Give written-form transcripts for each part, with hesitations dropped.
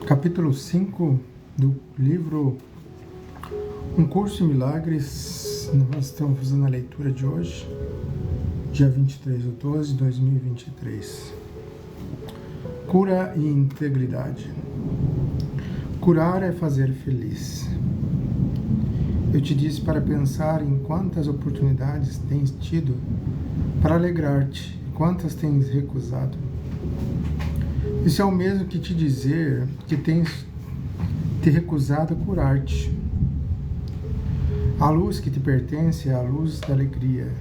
Capítulo 5 do livro Um Curso em Milagres. Nós estamos fazendo a leitura de hoje, dia 23/12/2023. Cura e integridade. Curar é fazer feliz. Eu te disse para pensar em quantas oportunidades tens tido para alegrar-te e quantas tens recusado. Isso é o mesmo que te dizer que tens te recusado a curar-te. A luz que te pertence é a luz da alegria.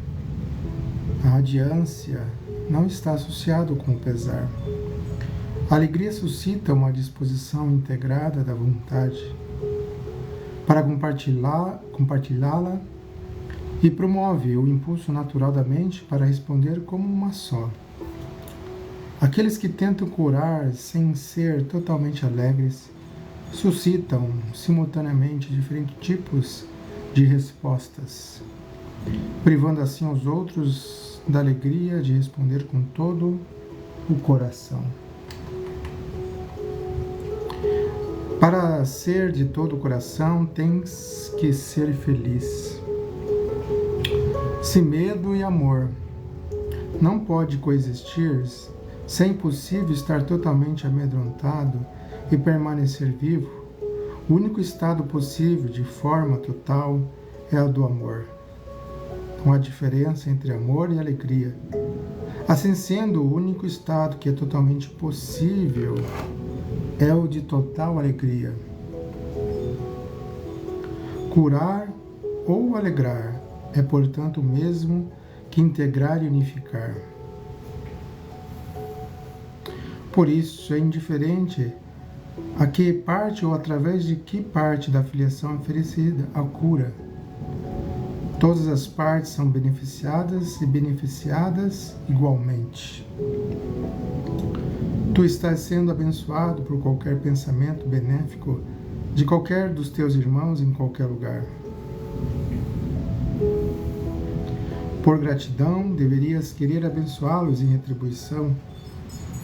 A radiância não está associada com o pesar. A alegria suscita uma disposição integrada da vontade para compartilhá-la e promove o impulso natural da mente para responder como uma só. Aqueles que tentam curar sem ser totalmente alegres suscitam simultaneamente diferentes tipos de respostas, privando assim os outros da alegria de responder com todo o coração. Para ser de todo o coração, tens que ser feliz. Se medo e amor não pode coexistir, se é impossível estar totalmente amedrontado e permanecer vivo, o único estado possível de forma total é o do amor. Não há diferença entre amor e alegria. Assim sendo, o único estado que é totalmente possível é o de total alegria. Curar ou alegrar é, portanto, o mesmo que integrar e unificar. Por isso, é indiferente a que parte ou através de que parte da filiação é oferecida a cura. Todas as partes são beneficiadas e beneficiadas igualmente. Tu estás sendo abençoado por qualquer pensamento benéfico de qualquer dos teus irmãos em qualquer lugar. Por gratidão, deverias querer abençoá-los em retribuição.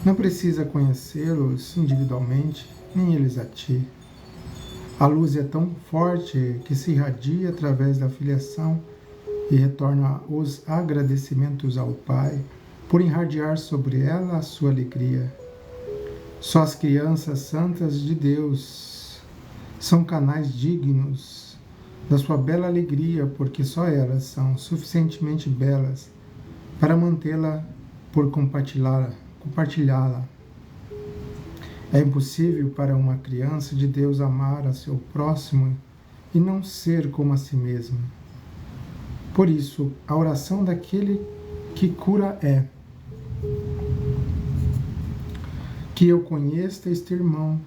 Não precisa conhecê-los individualmente, nem eles a ti. A luz é tão forte que se irradia através da filiação e retorna os agradecimentos ao Pai por irradiar sobre ela a sua alegria. Só as crianças santas de Deus são canais dignos da sua bela alegria, porque só elas são suficientemente belas para mantê-la por compartilhá-la. É impossível para uma criança de Deus amar a seu próximo e não ser como a si mesmo. Por isso, a oração daquele que cura é: que eu conheça este irmão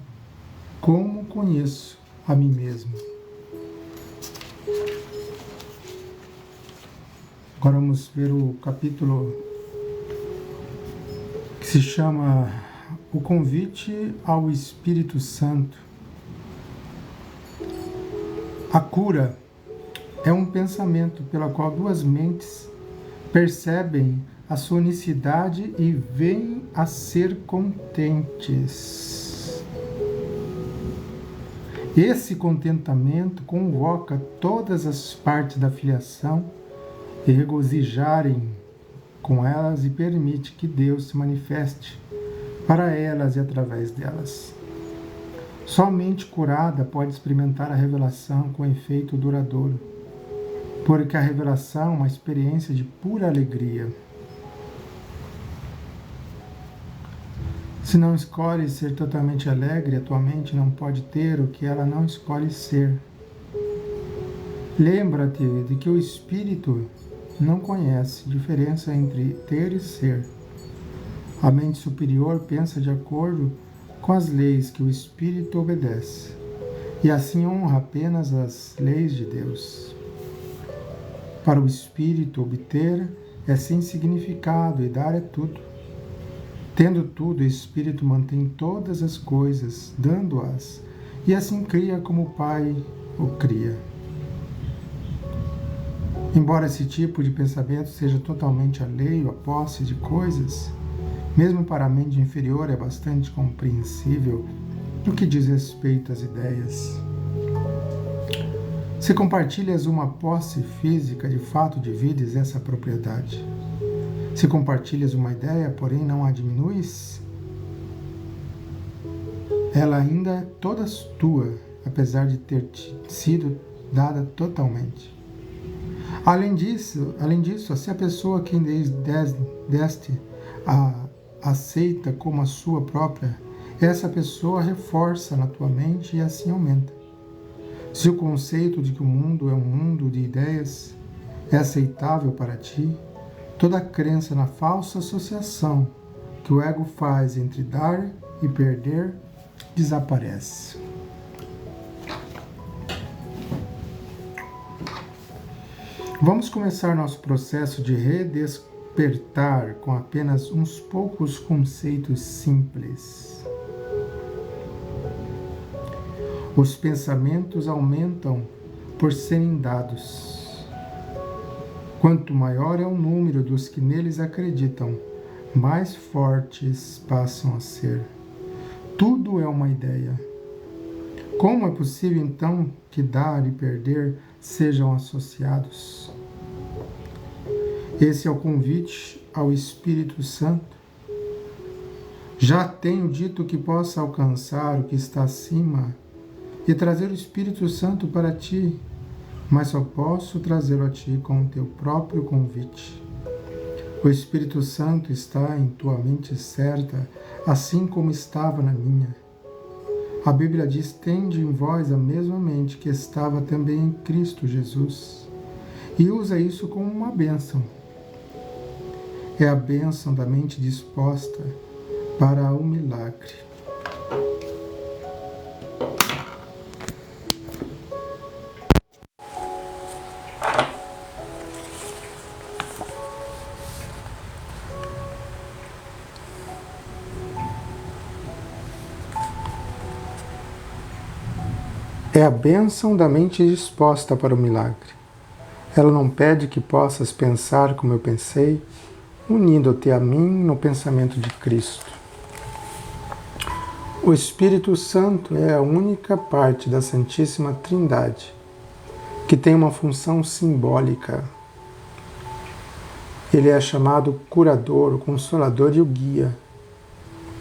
como conheço a mim mesmo. Agora vamos ver o capítulo que se chama O Convite ao Espírito Santo. A cura é um pensamento pela qual duas mentes percebem a sua unicidade e vêm a ser contentes. Esse contentamento convoca todas as partes da filiação e regozijarem com elas e permite que Deus se manifeste para elas e através delas. Somente curada pode experimentar a revelação com efeito duradouro, porque a revelação é uma experiência de pura alegria. Se não escolhe ser totalmente alegre, a tua mente não pode ter o que ela não escolhe ser. Lembra-te de que o Espírito não conhece diferença entre ter e ser. A mente superior pensa de acordo com as leis que o Espírito obedece, e assim honra apenas as leis de Deus. Para o Espírito, obter é sem significado e dar é tudo. Tendo tudo, o Espírito mantém todas as coisas, dando-as, e assim cria como o Pai o cria. Embora esse tipo de pensamento seja totalmente alheio à posse de coisas, mesmo para a mente inferior é bastante compreensível no que diz respeito às ideias. Se compartilhas uma posse física, de fato divides essa propriedade. Se compartilhas uma ideia, porém não a diminuis, ela ainda é toda tua, apesar de ter sido dada totalmente. Além disso, se a pessoa a quem deste a aceita como a sua própria, essa pessoa reforça na tua mente e assim aumenta. Se o conceito de que o mundo é um mundo de ideias é aceitável para ti, toda a crença na falsa associação que o ego faz entre dar e perder desaparece. Vamos começar nosso processo de redespertar com apenas uns poucos conceitos simples. Os pensamentos aumentam por serem dados. Quanto maior é o número dos que neles acreditam, mais fortes passam a ser. Tudo é uma ideia. Como é possível, então, que dar e perder sejam associados? Esse é o convite ao Espírito Santo. Já tenho dito que possa alcançar o que está acima e trazer o Espírito Santo para ti, mas só posso trazê-lo a ti com o teu próprio convite. O Espírito Santo está em tua mente certa, assim como estava na minha. A Bíblia diz: tende em vós a mesma mente que estava também em Cristo Jesus. E usa isso como uma bênção. É a bênção da mente disposta para o milagre. É a bênção da mente disposta para o milagre. Ela não pede que possas pensar como eu pensei, unindo-te a mim no pensamento de Cristo. O Espírito Santo é a única parte da Santíssima Trindade que tem uma função simbólica. Ele é chamado curador, o consolador e o guia.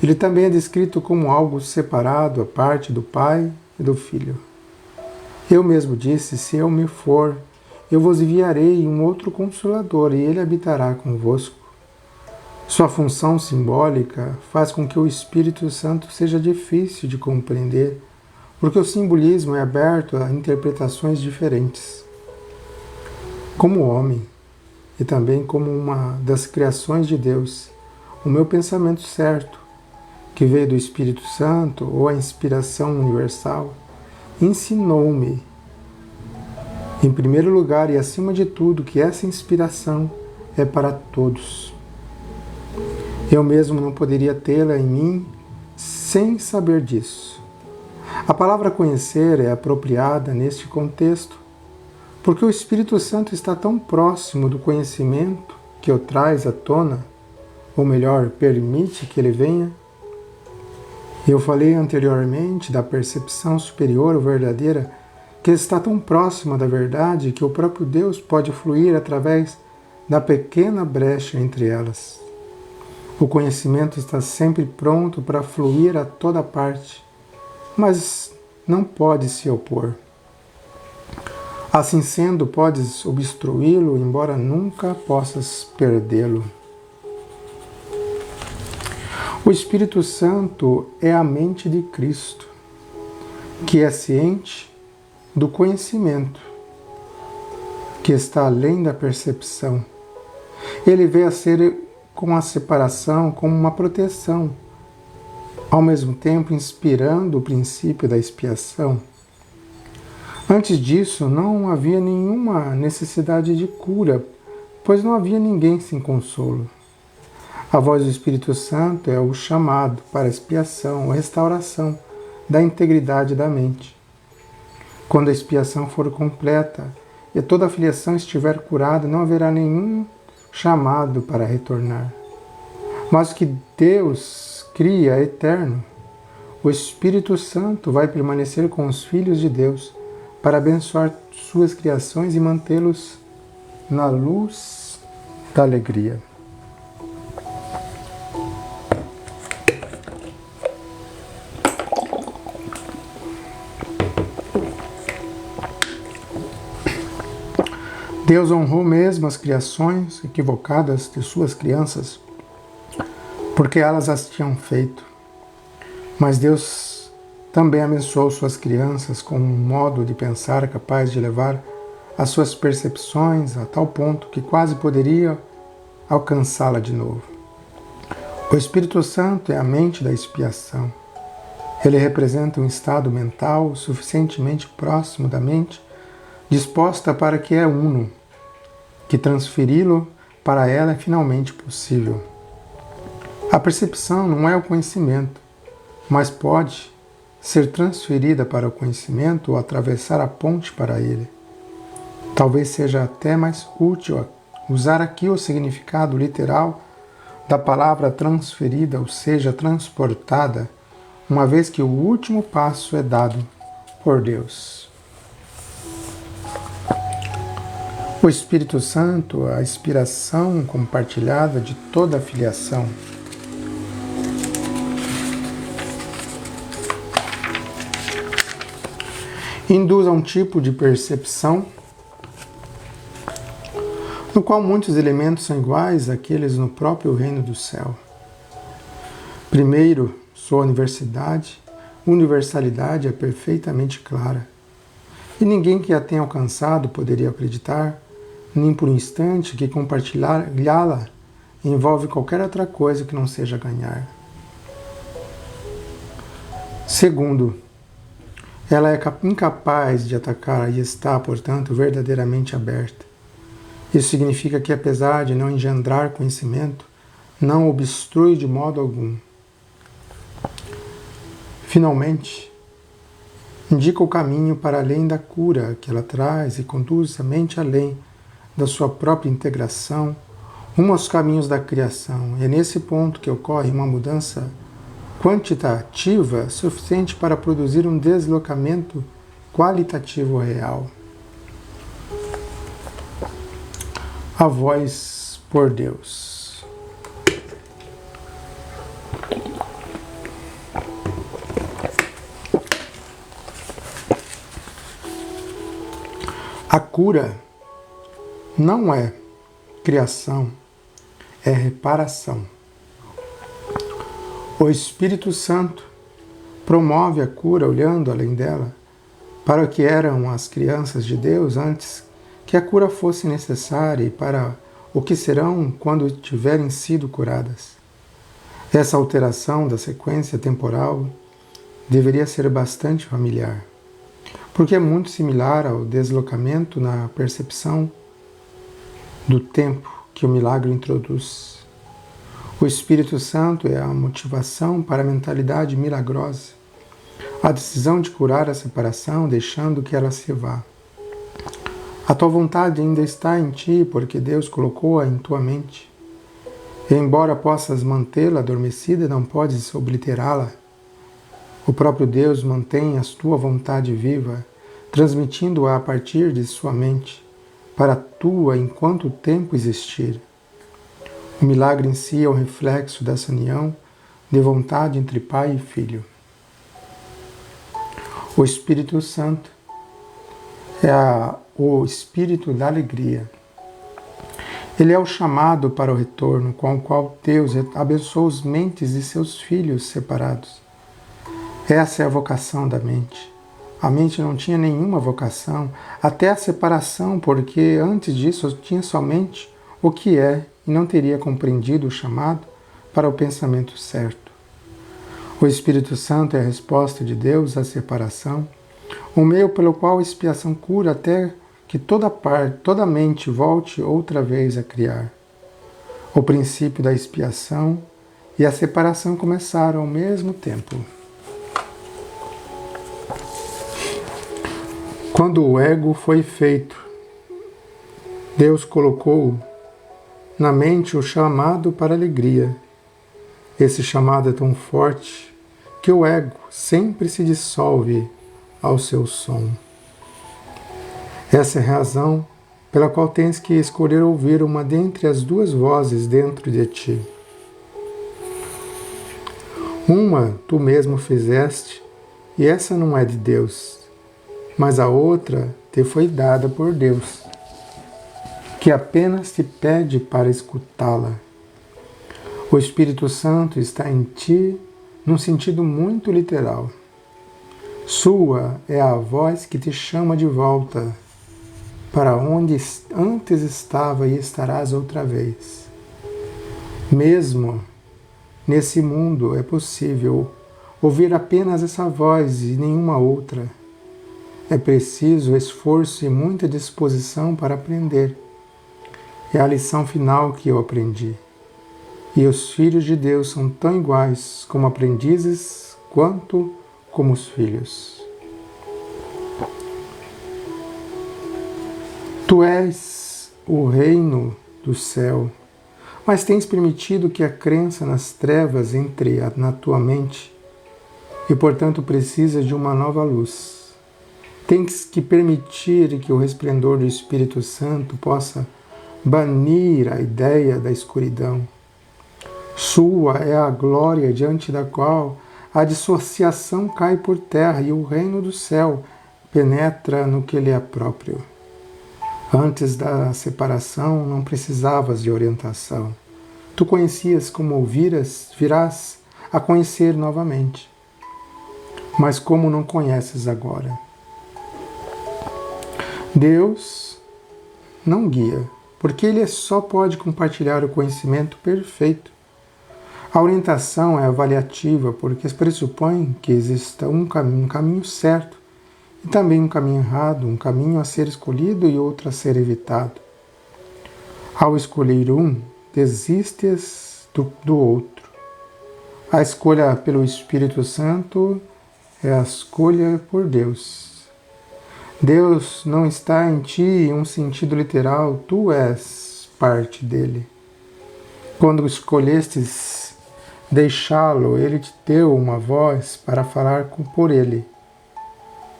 Ele também é descrito como algo separado, à parte do Pai e do Filho. Eu mesmo disse: se eu me for, eu vos enviarei um outro Consolador, e ele habitará convosco. Sua função simbólica faz com que o Espírito Santo seja difícil de compreender, porque o simbolismo é aberto a interpretações diferentes. Como homem, e também como uma das criações de Deus, o meu pensamento certo, que veio do Espírito Santo, ou a inspiração universal, ensinou-me, em primeiro lugar e acima de tudo, que essa inspiração é para todos. Eu mesmo não poderia tê-la em mim sem saber disso. A palavra conhecer é apropriada neste contexto, porque o Espírito Santo está tão próximo do conhecimento que o traz à tona, ou melhor, permite que ele venha. Eu falei anteriormente da percepção superior ou verdadeira, que está tão próxima da verdade que o próprio Deus pode fluir através da pequena brecha entre elas. O conhecimento está sempre pronto para fluir a toda parte, mas não pode se opor. Assim sendo, podes obstruí-lo, embora nunca possas perdê-lo. O Espírito Santo é a mente de Cristo, que é ciente do conhecimento, que está além da percepção. Ele veio a ser com a separação como uma proteção, ao mesmo tempo inspirando o princípio da expiação. Antes disso, não havia nenhuma necessidade de cura, pois não havia ninguém sem consolo. A voz do Espírito Santo é o chamado para a expiação, a restauração da integridade da mente. Quando a expiação for completa, e toda a filiação estiver curada, não haverá nenhum chamado para retornar. Mas o que Deus cria é eterno. O Espírito Santo vai permanecer com os filhos de Deus para abençoar suas criações e mantê-los na luz da alegria. Deus honrou mesmo as criações equivocadas de suas crianças, porque elas as tinham feito. Mas Deus também abençoou suas crianças com um modo de pensar capaz de levar as suas percepções a tal ponto que quase poderia alcançá-la de novo. O Espírito Santo é a mente da expiação. Ele representa um estado mental suficientemente próximo da mente, disposta para que é uno, que transferi-lo para ela é finalmente possível. A percepção não é o conhecimento, mas pode ser transferida para o conhecimento ou atravessar a ponte para ele. Talvez seja até mais útil usar aqui o significado literal da palavra transferida, ou seja, transportada, uma vez que o último passo é dado por Deus. O Espírito Santo, a inspiração compartilhada de toda a filiação. Induz a um tipo de percepção no qual muitos elementos são iguais àqueles no próprio reino do céu. Primeiro, sua universalidade é perfeitamente clara, e ninguém que a tenha alcançado poderia acreditar, nem por um instante, que compartilhá-la envolve qualquer outra coisa que não seja ganhar. Segundo, ela é incapaz de atacar e está, portanto, verdadeiramente aberta. Isso significa que, apesar de não engendrar conhecimento, não obstrui de modo algum. Finalmente, indica o caminho para além da cura que ela traz e conduz a mente além da sua própria integração, rumo aos caminhos da criação. É nesse ponto que ocorre uma mudança quantitativa suficiente para produzir um deslocamento qualitativo real. A voz por Deus. A cura não é criação, é reparação. O Espírito Santo promove a cura olhando além dela para o que eram as crianças de Deus antes que a cura fosse necessária e para o que serão quando tiverem sido curadas. Essa alteração da sequência temporal deveria ser bastante familiar, porque é muito similar ao deslocamento na percepção do tempo que o milagre introduz. O Espírito Santo é a motivação para a mentalidade milagrosa, a decisão de curar a separação, deixando que ela se vá. A tua vontade ainda está em ti, porque Deus colocou-a em tua mente. E embora possas mantê-la adormecida, não podes obliterá-la. O próprio Deus mantém a tua vontade viva, transmitindo-a a partir de sua mente, para a tua enquanto o tempo existir. O milagre em si é o reflexo dessa união de vontade entre Pai e Filho. O Espírito Santo é o Espírito da alegria. Ele é o chamado para o retorno com o qual Deus abençoou as mentes de seus filhos separados. Essa é a vocação da mente. A mente não tinha nenhuma vocação, até a separação, porque antes disso tinha somente o que é e não teria compreendido o chamado para o pensamento certo. O Espírito Santo é a resposta de Deus à separação, o meio pelo qual a expiação cura até que toda mente volte outra vez a criar. O princípio da expiação e a separação começaram ao mesmo tempo. Quando o ego foi feito Deus colocou na mente o chamado para a alegria. Esse chamado é tão forte que o ego sempre se dissolve ao seu som. Essa é a razão pela qual tens que escolher ouvir uma dentre as duas vozes dentro de ti. Uma tu mesmo fizeste, e essa não é de Deus, mas a outra te foi dada por Deus, que apenas te pede para escutá-la. O Espírito Santo está em ti num sentido muito literal. Sua é a voz que te chama de volta para onde antes estava e estarás outra vez. Mesmo nesse mundo é possível ouvir apenas essa voz e nenhuma outra. É preciso esforço e muita disposição para aprender. É a lição final que eu aprendi. E os filhos de Deus são tão iguais como aprendizes quanto como os filhos. Tu és o reino do céu, mas tens permitido que a crença nas trevas entre na tua mente e, portanto, precisas de uma nova luz. Tens que permitir que o resplendor do Espírito Santo possa banir a ideia da escuridão. Sua é a glória diante da qual a dissociação cai por terra e o reino do céu penetra no que lhe é próprio. Antes da separação não precisavas de orientação. Tu conhecias como virás a conhecer novamente. Mas como não conheces agora? Deus não guia, porque Ele só pode compartilhar o conhecimento perfeito. A orientação é avaliativa, porque pressupõe que exista um caminho certo e também um caminho errado, um caminho a ser escolhido e outro a ser evitado. Ao escolher um, desistes do outro. A escolha pelo Espírito Santo é a escolha por Deus. Deus não está em ti em um sentido literal, tu és parte dele. Quando escolhestes deixá-lo, ele te deu uma voz para falar por ele,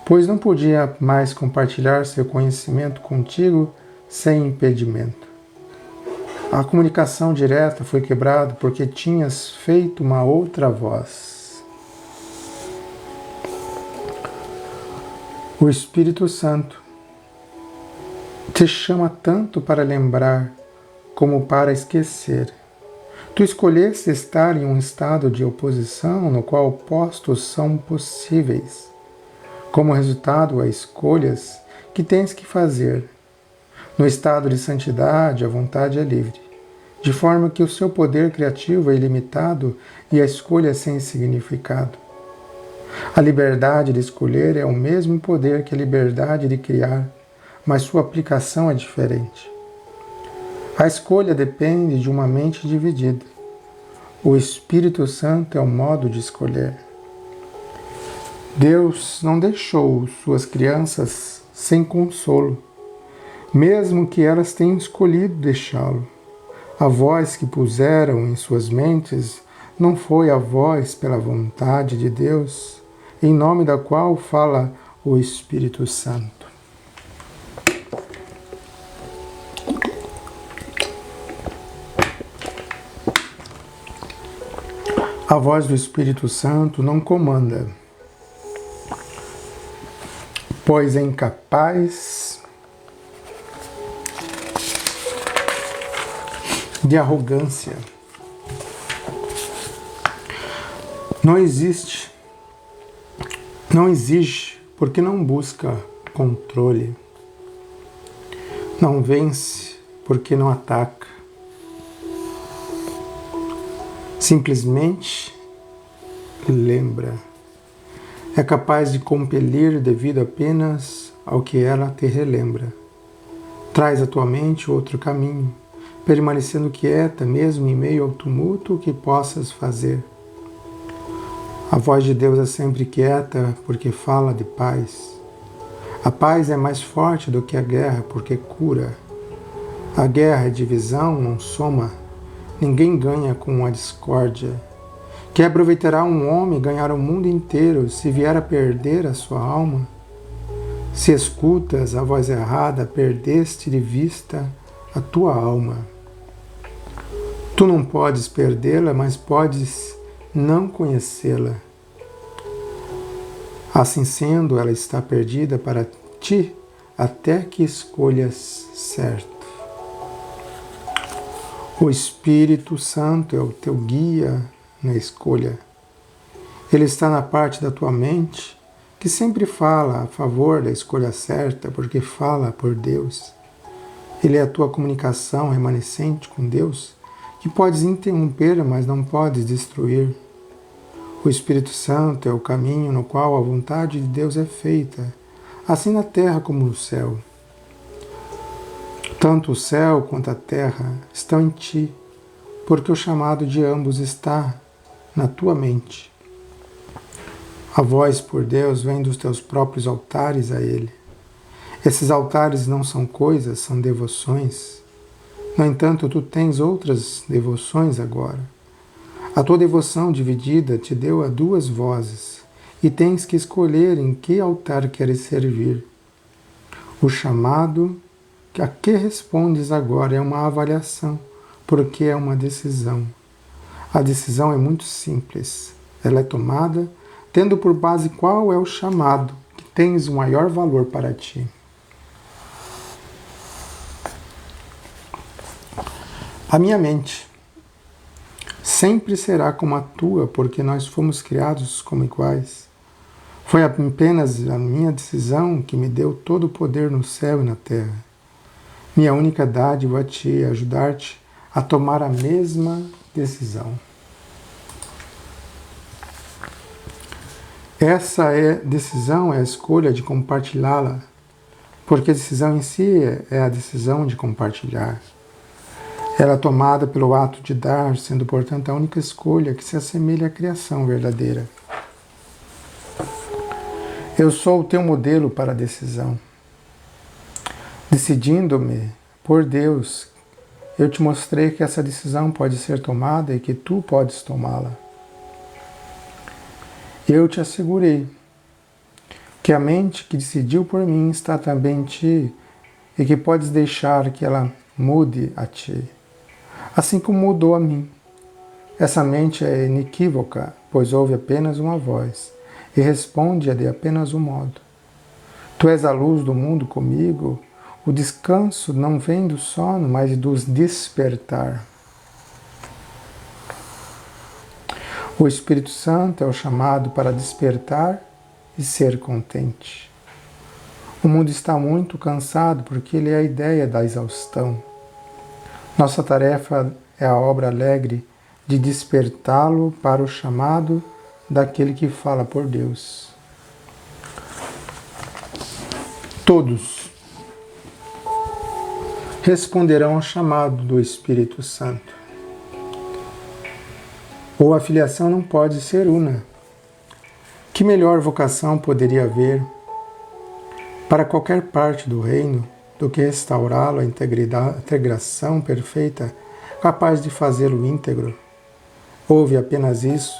pois não podia mais compartilhar seu conhecimento contigo sem impedimento. A comunicação direta foi quebrada porque tinhas feito uma outra voz. O Espírito Santo te chama tanto para lembrar como para esquecer. Tu escolheste estar em um estado de oposição no qual opostos são possíveis. Como resultado, há escolhas que tens que fazer. No estado de santidade, a vontade é livre, de forma que o seu poder criativo é ilimitado e a escolha é sem significado. A liberdade de escolher é o mesmo poder que a liberdade de criar, mas sua aplicação é diferente. A escolha depende de uma mente dividida. O Espírito Santo é o modo de escolher. Deus não deixou suas crianças sem consolo, mesmo que elas tenham escolhido deixá-lo. A voz que puseram em suas mentes não foi a voz pela vontade de Deus, em nome da qual fala o Espírito Santo. A voz do Espírito Santo não comanda, pois é incapaz de arrogância. Não exige, porque não busca controle. Não vence, porque não ataca. Simplesmente lembra. É capaz de compelir devido apenas ao que ela te relembra. Traz à tua mente outro caminho, permanecendo quieta mesmo em meio ao tumulto que possas fazer. A voz de Deus é sempre quieta porque fala de paz. A paz é mais forte do que a guerra porque cura. A guerra e divisão não soma, ninguém ganha com a discórdia. Que aproveitará um homem ganhar o mundo inteiro se vier a perder a sua alma? Se escutas a voz errada, perdeste de vista a tua alma. Tu não podes perdê-la, mas podes não conhecê-la. Assim sendo, ela está perdida para ti até que escolhas certo. O Espírito Santo é o teu guia na escolha. Ele está na parte da tua mente que sempre fala a favor da escolha certa, porque fala por Deus. Ele é a tua comunicação remanescente com Deus, que podes interromper, mas não podes destruir. O Espírito Santo é o caminho no qual a vontade de Deus é feita, assim na terra como no céu. Tanto o céu quanto a terra estão em ti, porque o chamado de ambos está na tua mente. A voz por Deus vem dos teus próprios altares a Ele. Esses altares não são coisas, são devoções. No entanto, tu tens outras devoções agora. A tua devoção dividida te deu a duas vozes, e tens que escolher em que altar queres servir. O chamado a que respondes agora é uma avaliação, porque é uma decisão. A decisão é muito simples. Ela é tomada tendo por base qual é o chamado que tens o maior valor para ti. A minha mente sempre será como a tua, porque nós fomos criados como iguais. Foi apenas a minha decisão que me deu todo o poder no céu e na terra. Minha única dádiva a ti é ajudar-te a tomar a mesma decisão. Essa decisão é a escolha de compartilhá-la, porque a decisão em si é a decisão de compartilhar. Ela é tomada pelo ato de dar, sendo, portanto, a única escolha que se assemelha à criação verdadeira. Eu sou o teu modelo para a decisão. Decidindo-me por Deus, eu te mostrei que essa decisão pode ser tomada e que tu podes tomá-la. Eu te assegurei que a mente que decidiu por mim está também em ti e que podes deixar que ela mude a ti, assim como mudou a mim. Essa mente é inequívoca, pois ouve apenas uma voz e responde de apenas um modo. Tu és a luz do mundo comigo. O descanso não vem do sono, mas do despertar. O Espírito Santo é o chamado para despertar e ser contente. O mundo está muito cansado porque ele é a ideia da exaustão. Nossa tarefa é a obra alegre de despertá-lo para o chamado daquele que fala por Deus. Todos responderão ao chamado do Espírito Santo. Ou a filiação não pode ser una. Que melhor vocação poderia haver para qualquer parte do reino do que restaurá-lo à integração perfeita, capaz de fazê-lo íntegro? Ouve apenas isso,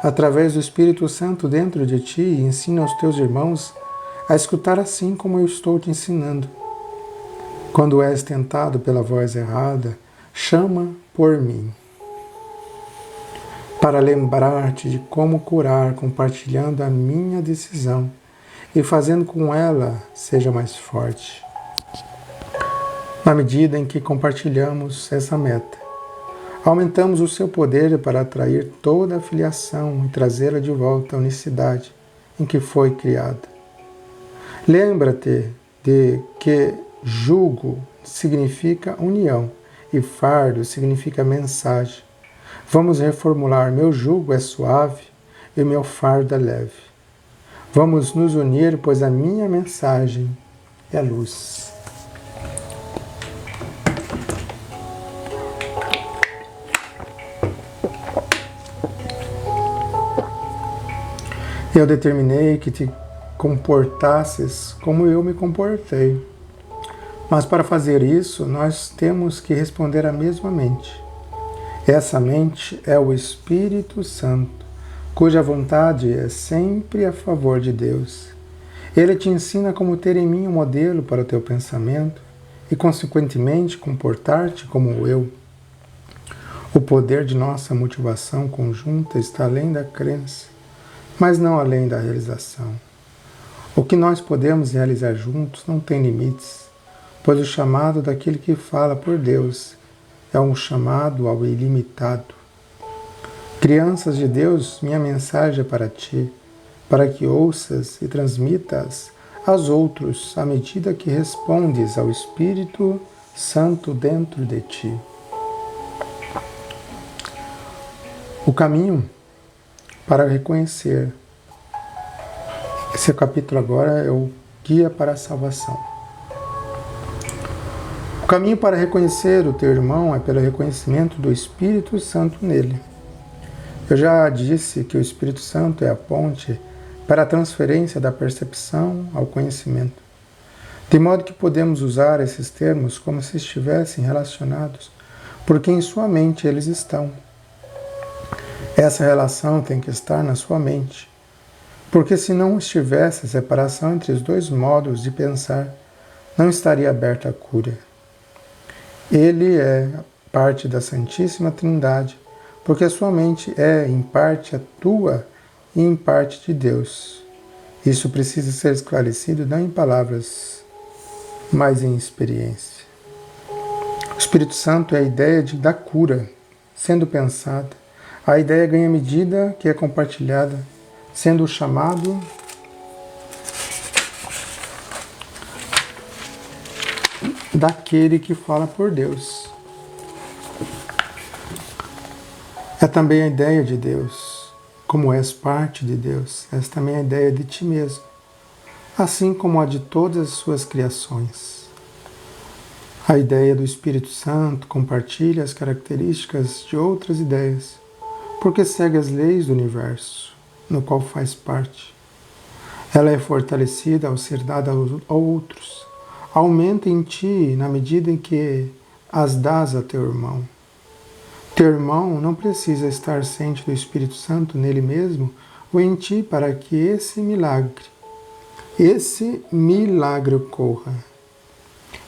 através do Espírito Santo dentro de ti, e ensina aos teus irmãos a escutar assim como eu estou te ensinando. Quando és tentado pela voz errada, chama por mim, para lembrar-te de como curar compartilhando a minha decisão e fazendo com ela seja mais forte. Na medida em que compartilhamos essa meta, aumentamos o seu poder para atrair toda a filiação e trazê-la de volta à unicidade em que foi criada. Lembra-te de que jugo significa união e fardo significa mensagem. Vamos reformular: meu jugo é suave e meu fardo é leve. Vamos nos unir, pois a minha mensagem é luz. Eu determinei que te comportasses como eu me comportei. Mas para fazer isso, nós temos que responder à mesma mente. Essa mente é o Espírito Santo, cuja vontade é sempre a favor de Deus. Ele te ensina como ter em mim um modelo para o teu pensamento e, consequentemente, comportar-te como eu. O poder de nossa motivação conjunta está além da crença, mas não além da realização. O que nós podemos realizar juntos não tem limites, pois o chamado daquele que fala por Deus é um chamado ao ilimitado. Crianças de Deus, minha mensagem é para ti, para que ouças e transmitas aos outros à medida que respondes ao Espírito Santo dentro de ti. O caminho para reconhecer. Esse capítulo agora é o Guia para a Salvação. O caminho para reconhecer o teu irmão é pelo reconhecimento do Espírito Santo nele. Eu já disse que o Espírito Santo é a ponte para a transferência da percepção ao conhecimento, de modo que podemos usar esses termos como se estivessem relacionados, porque em sua mente eles estão. Essa relação tem que estar na sua mente, porque se não estivesse a separação entre os dois modos de pensar, não estaria aberta a cura. Ele é parte da Santíssima Trindade, porque a sua mente é, em parte, a tua e em parte de Deus. Isso precisa ser esclarecido não em palavras, mas em experiência. O Espírito Santo é a ideia da cura, sendo pensada. A ideia ganha medida que é compartilhada, sendo o chamado daquele que fala por Deus. É também a ideia de Deus. Como és parte de Deus, és também a ideia de ti mesmo, assim como a de todas as suas criações. A ideia do Espírito Santo compartilha as características de outras ideias, porque segue as leis do universo, no qual faz parte. Ela é fortalecida ao ser dada a outros. Aumenta em ti na medida em que as dás a teu irmão. Teu irmão não precisa estar ciente do Espírito Santo nele mesmo ou em ti para que esse milagre ocorra.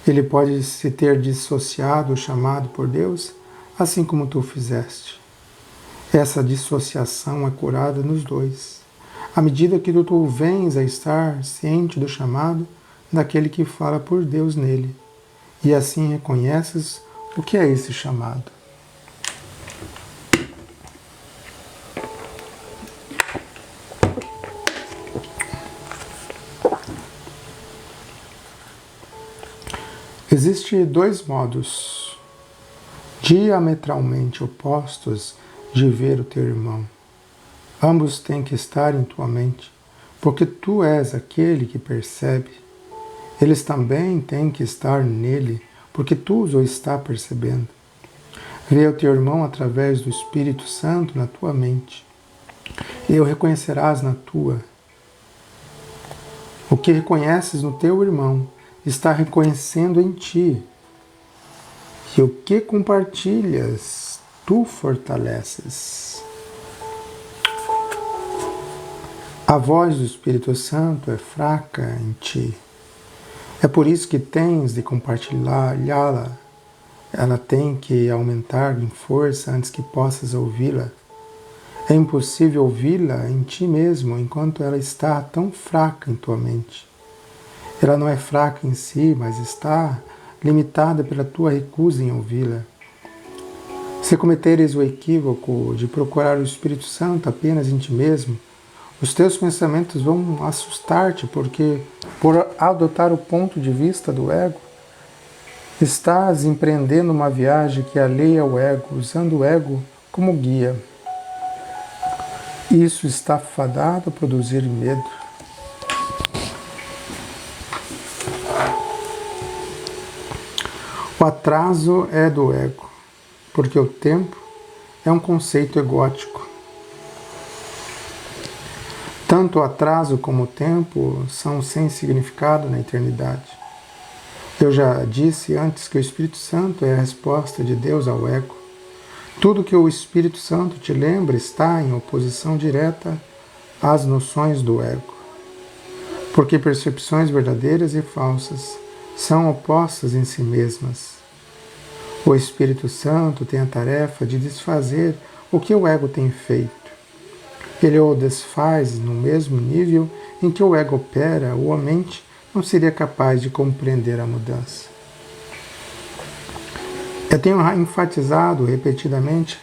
Ele pode se ter dissociado o chamado por Deus, assim como tu fizeste. Essa dissociação é curada nos dois, à medida que tu vens a estar ciente do chamado daquele que fala por Deus nele, e assim reconheces o que é esse chamado. Existem dois modos diametralmente opostos de ver o teu irmão. Ambos têm que estar em tua mente, porque tu és aquele que percebe. Eles também têm que estar nele, porque tu o está percebendo. Vê o teu irmão através do Espírito Santo na tua mente, e o reconhecerás na tua. O que reconheces no teu irmão está reconhecendo em ti, e o que compartilhas tu fortaleces. A voz do Espírito Santo é fraca em ti. É por isso que tens de compartilhá-la. Ela tem que aumentar em força antes que possas ouvi-la. É impossível ouvi-la em ti mesmo enquanto ela está tão fraca em tua mente. Ela não é fraca em si, mas está limitada pela tua recusa em ouvi-la. Se cometeres o equívoco de procurar o Espírito Santo apenas em ti mesmo, os teus pensamentos vão assustar-te, porque, por adotar o ponto de vista do ego, estás empreendendo uma viagem que é alheia ao ego, usando o ego como guia. Isso está fadado a produzir medo. O atraso é do ego, porque o tempo é um conceito egótico. Tanto o atraso como o tempo são sem significado na eternidade. Eu já disse antes que o Espírito Santo é a resposta de Deus ao ego. Tudo que o Espírito Santo te lembra está em oposição direta às noções do ego. Porque percepções verdadeiras e falsas são opostas em si mesmas. O Espírito Santo tem a tarefa de desfazer o que o ego tem feito. Ele o desfaz no mesmo nível em que o ego opera, ou a mente não seria capaz de compreender a mudança. Eu tenho enfatizado repetidamente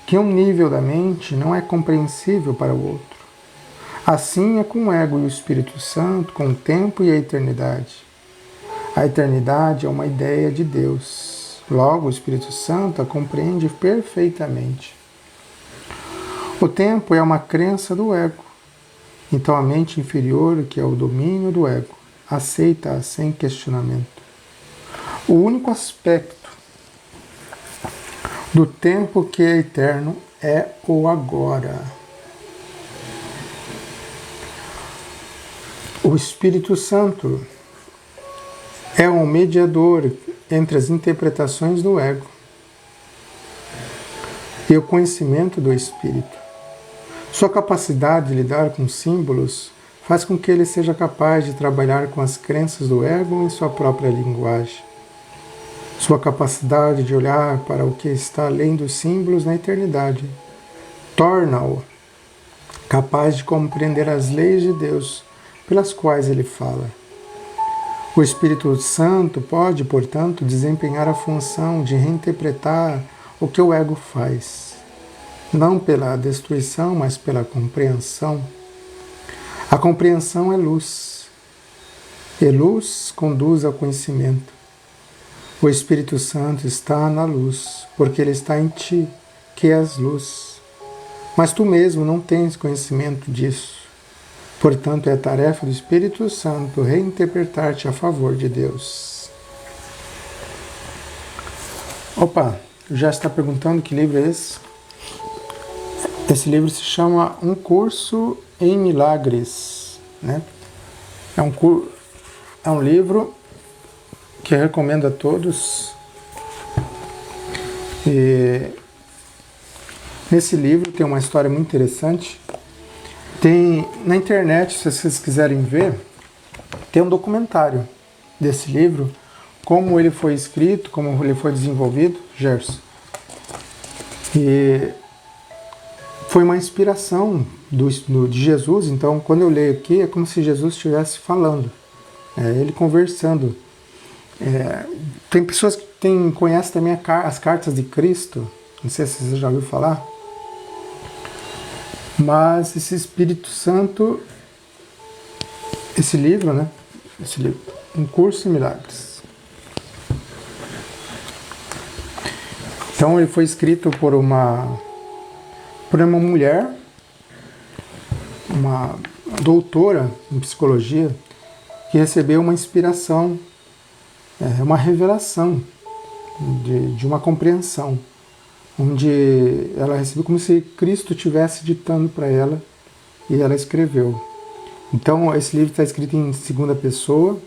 que um nível da mente não é compreensível para o outro. Assim é com o ego e o Espírito Santo, com o tempo e a eternidade. A eternidade é uma ideia de Deus. Logo, o Espírito Santo a compreende perfeitamente. O tempo é uma crença do ego. Então a mente inferior, que é o domínio do ego, aceita-a sem questionamento. O único aspecto do tempo que é eterno é o agora. O Espírito Santo é um mediador entre as interpretações do ego e o conhecimento do Espírito. Sua capacidade de lidar com símbolos faz com que ele seja capaz de trabalhar com as crenças do ego em sua própria linguagem. Sua capacidade de olhar para o que está além dos símbolos na eternidade torna-o capaz de compreender as leis de Deus pelas quais ele fala. O Espírito Santo pode, portanto, desempenhar a função de reinterpretar o que o ego faz, não pela destruição, mas pela compreensão. A compreensão é luz, e luz conduz ao conhecimento. O Espírito Santo está na luz, porque ele está em ti, que és luz. Mas tu mesmo não tens conhecimento disso. Portanto, é tarefa do Espírito Santo reinterpretar-te a favor de Deus. Opa, já está perguntando que livro é esse? Esse livro se chama Um Curso em Milagres, né? É um livro que eu recomendo a todos. E nesse livro tem uma história muito interessante. Tem na internet, se vocês quiserem ver, tem um documentário desse livro, como ele foi escrito, como ele foi desenvolvido, Gerson. E foi uma inspiração de Jesus. Então, quando eu leio aqui, é como se Jesus estivesse falando, ele conversando. Tem pessoas que conhecem também as cartas de Cristo, não sei se você já ouviu falar, mas esse Espírito Santo, esse livro, né? Esse livro, Um Curso em Milagres. Então ele foi escrito por uma mulher, uma doutora em psicologia, que recebeu uma inspiração, uma revelação de uma compreensão, onde ela recebeu como se Cristo estivesse ditando para ela e ela escreveu. Então esse livro está escrito em segunda pessoa,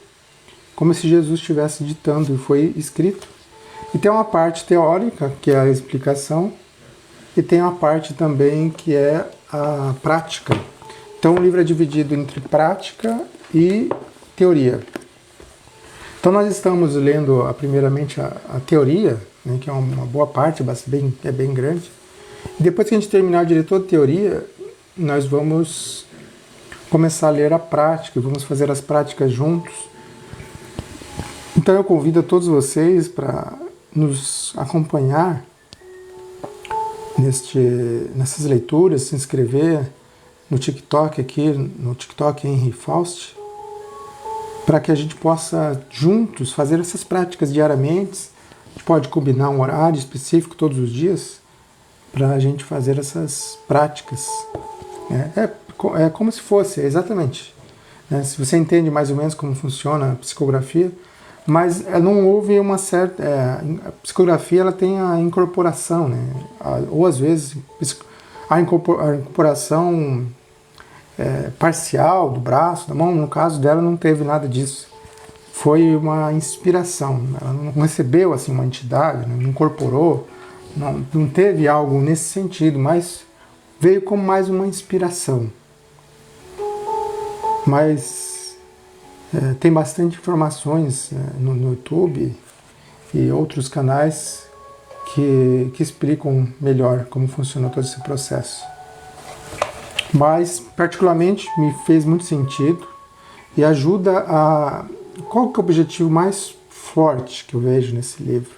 como se Jesus estivesse ditando, e foi escrito. E tem uma parte teórica, que é a explicação, e tem uma parte também que é a prática. Então o livro é dividido entre prática e teoria. Então nós estamos lendo primeiramente a teoria, né, que é uma boa parte, é bem grande. E depois que a gente terminar de ler toda a teoria, nós vamos começar a ler a prática, vamos fazer as práticas juntos. Então eu convido a todos vocês para nos acompanhar nessas leituras, se inscrever no TikTok aqui, no TikTok Henry Faust, para que a gente possa juntos fazer essas práticas diariamente. A gente pode combinar um horário específico todos os dias para a gente fazer essas práticas. É como se fosse, exatamente. Né? Se você entende mais ou menos como funciona a psicografia, mas não houve uma certa... a psicografia ela tem a incorporação, né? Ou às vezes a incorporação parcial do braço, da mão. No caso dela não teve nada disso. foi uma inspiração. Ela não recebeu assim uma entidade, não incorporou, não teve algo nesse sentido, mas veio como mais uma inspiração. Mas tem bastante informações no YouTube e outros canais que explicam melhor como funciona todo esse processo. Mas, particularmente, me fez muito sentido e ajuda a... Qual que é o objetivo mais forte que eu vejo nesse livro?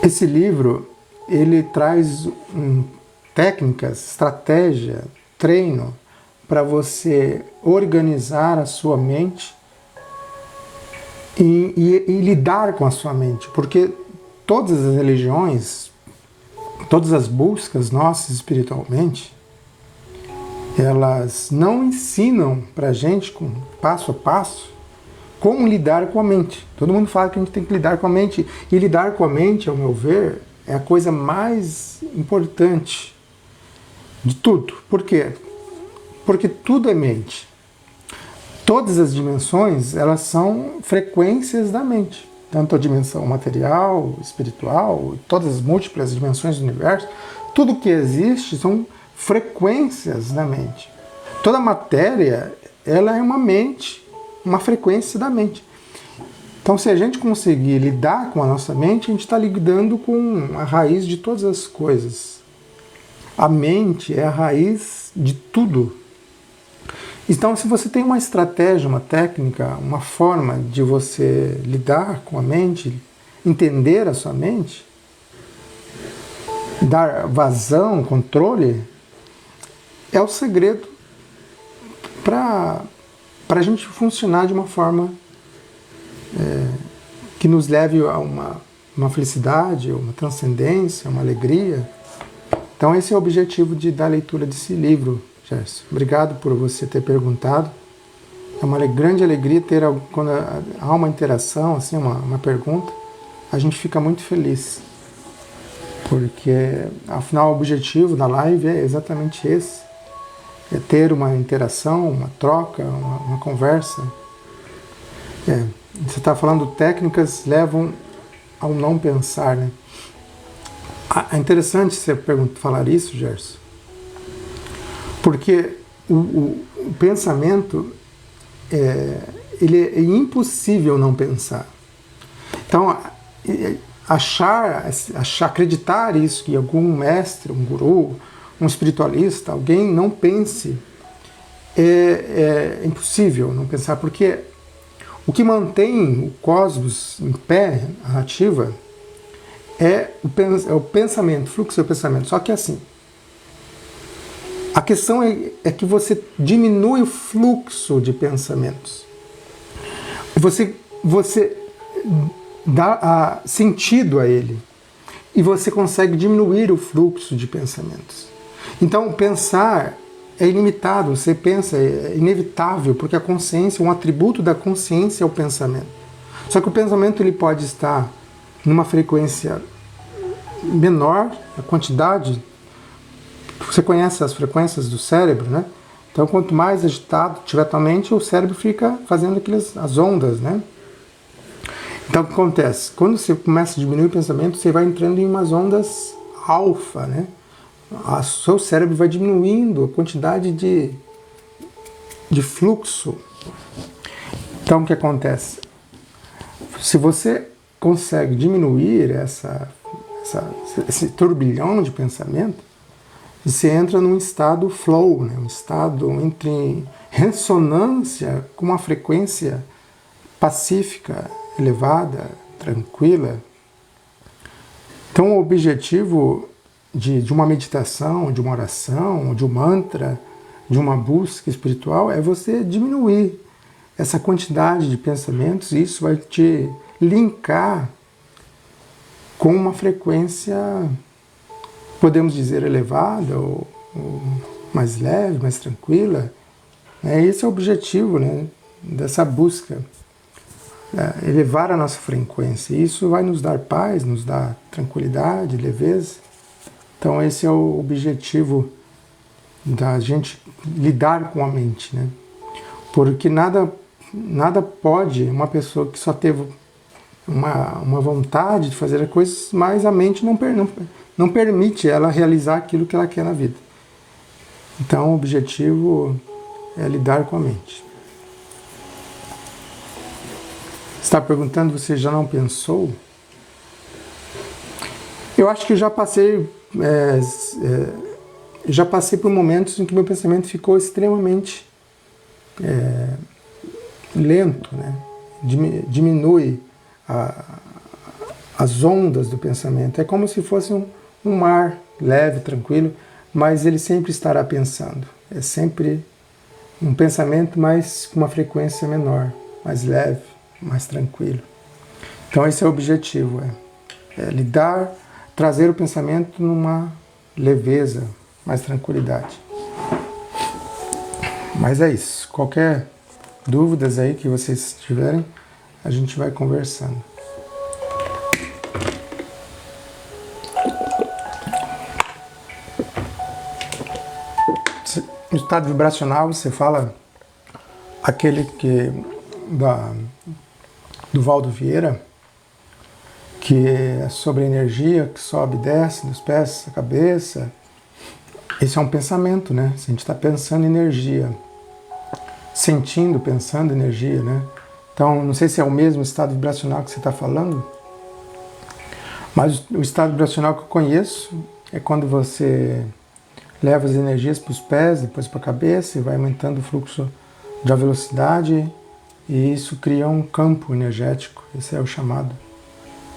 Esse livro, ele traz técnicas, estratégia, treino para você organizar a sua mente e lidar com a sua mente, porque todas as religiões, todas as buscas nossas espiritualmente, elas não ensinam para a gente, com passo a passo, como lidar com a mente. Todo mundo fala que a gente tem que lidar com a mente, e lidar com a mente, ao meu ver, é a coisa mais importante de tudo. Por quê? Porque tudo é mente. Todas as dimensões, elas são frequências da mente. Tanto a dimensão material, espiritual, todas as múltiplas dimensões do universo, tudo que existe são frequências da mente. Toda matéria, ela é uma mente, uma frequência da mente. Então, se a gente conseguir lidar com a nossa mente, a gente está lidando com a raiz de todas as coisas. A mente é a raiz de tudo. Então, se você tem uma estratégia, uma técnica, uma forma de você lidar com a mente, entender a sua mente, dar vazão, controle, é o segredo para a gente funcionar de uma forma que nos leve a uma felicidade, uma transcendência, uma alegria. Então, esse é o objetivo da leitura desse livro, Gerson. Obrigado por você ter perguntado. É uma grande alegria quando há uma interação, assim, uma pergunta, a gente fica muito feliz. Porque, afinal, o objetivo da live é exatamente esse. É ter uma interação, uma troca, uma conversa. Você está falando técnicas levam ao não pensar, né? É interessante você falar isso, Gerson, porque o pensamento, ele é impossível não pensar. Então, acreditar isso, que algum mestre, um guru, um espiritualista, alguém não pense, é impossível não pensar, porque o que mantém o cosmos em pé, a narrativa, é o pensamento, o fluxo do pensamento. Só que assim, a questão é que você diminui o fluxo de pensamentos. Você dá sentido a ele. E você consegue diminuir o fluxo de pensamentos. Então, pensar é ilimitado. Você pensa, é inevitável, porque a consciência, um atributo da consciência é o pensamento. Só que o pensamento ele pode estar numa frequência menor, a quantidade. Você conhece as frequências do cérebro, né? Então, quanto mais agitado tiver a tua mente, o cérebro fica fazendo as ondas, né? Então, o que acontece? Quando você começa a diminuir o pensamento, você vai entrando em umas ondas alfa, né? O seu cérebro vai diminuindo a quantidade de fluxo. Então, o que acontece? Se você consegue diminuir esse turbilhão de pensamento, você entra num estado flow, né? Um estado entre ressonância com uma frequência pacífica, elevada, tranquila. Então, o objetivo de uma meditação, de uma oração, de um mantra, de uma busca espiritual é você diminuir essa quantidade de pensamentos, e isso vai te linkar com uma frequência, podemos dizer, elevada ou mais leve, mais tranquila. Esse é o objetivo, né, dessa busca. Elevar a nossa frequência. Isso vai nos dar paz, nos dar tranquilidade, leveza. Então esse é o objetivo da gente lidar com a mente, né? Porque nada nada pode uma pessoa que só teve uma vontade de fazer as coisas, mas a mente não permite ela realizar aquilo que ela quer na vida. Então o objetivo é lidar com a mente. Você está perguntando, você já não pensou? Eu acho que eu já passei por momentos em que meu pensamento ficou extremamente lento, né? Diminui as ondas do pensamento. É como se fosse um mar leve, tranquilo, mas ele sempre estará pensando. É sempre um pensamento mais com uma frequência menor, mais leve, mais tranquilo. Então esse é o objetivo, lidar, trazer o pensamento numa leveza, mais tranquilidade. Mas é isso. Qualquer dúvidas aí que vocês tiverem, a gente vai conversando. No estado vibracional, você fala aquele do Valdo Vieira, que é sobre a energia que sobe e desce dos pés, da cabeça. Esse é um pensamento, né? Se a gente está pensando em energia, sentindo, pensando em energia, né? Então, não sei se é o mesmo estado vibracional que você está falando, mas o estado vibracional que eu conheço é quando você leva as energias para os pés, depois para a cabeça e vai aumentando o fluxo da velocidade e isso cria um campo energético. Esse é o chamado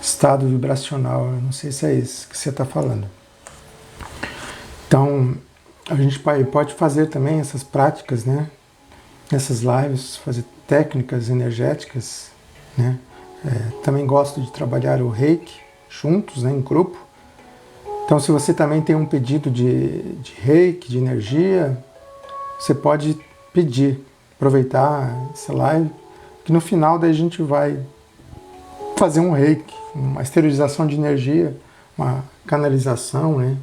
estado vibracional. Eu não sei se é esse que você está falando. Então, a gente pode fazer também essas práticas, né? Nessas lives, fazer técnicas energéticas, né? Também gosto de trabalhar o Reiki juntos, né, em grupo. Então, se você também tem um pedido de Reiki, de energia, você pode pedir, aproveitar essa live, que no final daí a gente vai fazer um Reiki, uma esterilização de energia, uma canalização, né,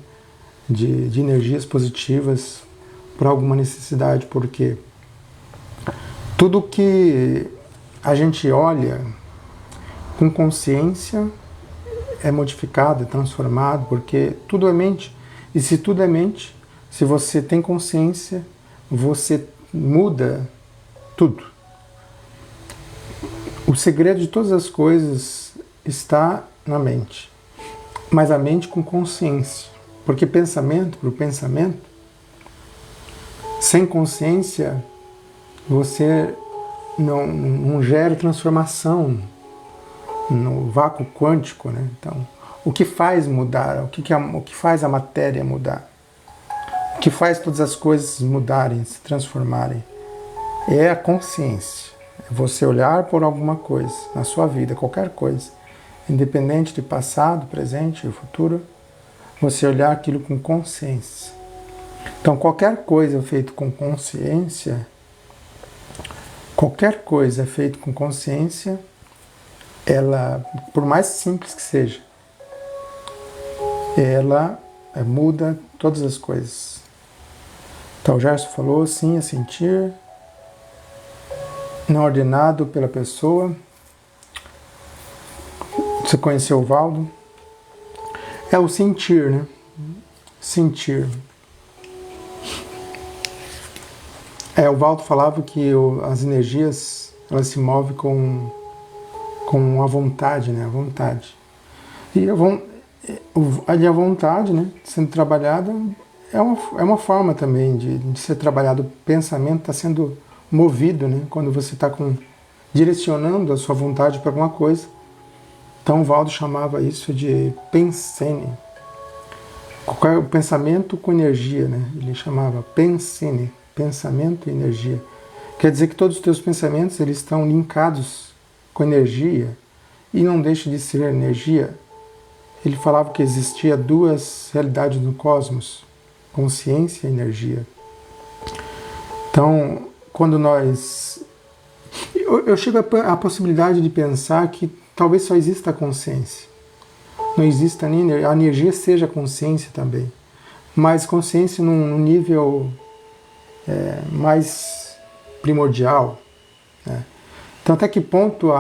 de energias positivas para alguma necessidade, porque tudo que a gente olha com consciência é modificado, é transformado, porque tudo é mente. E se tudo é mente, se você tem consciência, você muda tudo. O segredo de todas as coisas está na mente, mas a mente com consciência. Porque pensamento por pensamento, sem consciência, você não gera transformação no vácuo quântico, né? Então, o que faz mudar? O que faz a matéria mudar? O que faz todas as coisas mudarem, se transformarem? É a consciência. É você olhar por alguma coisa na sua vida, qualquer coisa, independente de passado, presente e futuro, você olhar aquilo com consciência. Então, qualquer coisa feita com consciência, ela, por mais simples que seja, ela muda todas as coisas. Então, o Gerson falou, sim, é sentir, não ordenado pela pessoa. Você conheceu o Valdo? É o sentir, né? Sentir. O Valdo falava que as energias, elas se movem com a vontade, né? A vontade. E a vontade, né, sendo trabalhada, é uma forma também de ser trabalhado. O pensamento está sendo movido, né? Quando você está direcionando a sua vontade para alguma coisa. Então o Valdo chamava isso de pensene. O pensamento com energia, né? Ele chamava pensene, pensamento e energia. Quer dizer que todos os teus pensamentos eles estão linkados com energia e não deixa de ser energia. Ele falava que existia duas realidades no cosmos, consciência e energia. Então, quando nós... Eu chego à possibilidade de pensar que talvez só exista a consciência. Não exista nem a energia, seja consciência também. Mas consciência num nível mais primordial, né? Então, até que ponto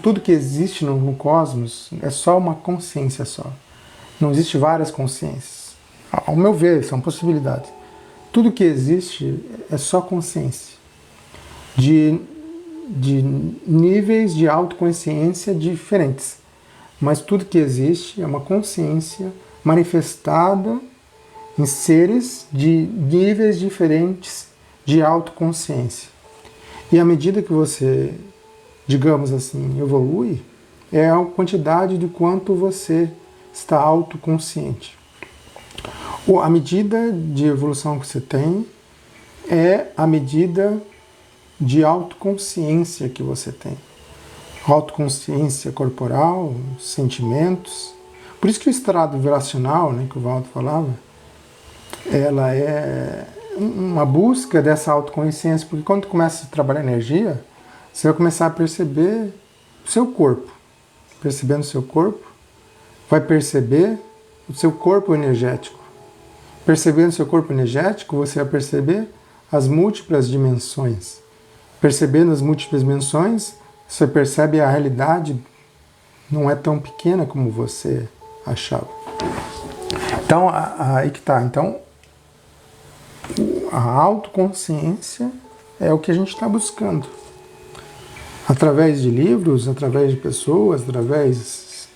tudo que existe no cosmos é só uma consciência só. Não existe várias consciências. Ao meu ver, são possibilidades. Tudo que existe é só consciência. De níveis de autoconsciência diferentes. Mas tudo que existe é uma consciência manifestada em seres de níveis diferentes de autoconsciência. E à medida que você, digamos assim, evolui, é a quantidade de quanto você está autoconsciente. A medida de evolução que você tem é a medida de autoconsciência que você tem. Autoconsciência corporal, sentimentos. Por isso que o estado vibracional, né, que o Valdo falava, ela é uma busca dessa autoconsciência, porque quando tu começa a trabalhar energia, você vai começar a perceber o seu corpo. Percebendo o seu corpo, vai perceber o seu corpo energético. Percebendo o seu corpo energético, você vai perceber as múltiplas dimensões. Percebendo as múltiplas dimensões, você percebe a realidade não é tão pequena como você achava. Então, aí que tá. Então, a autoconsciência é o que a gente está buscando. Através de livros, através de pessoas, através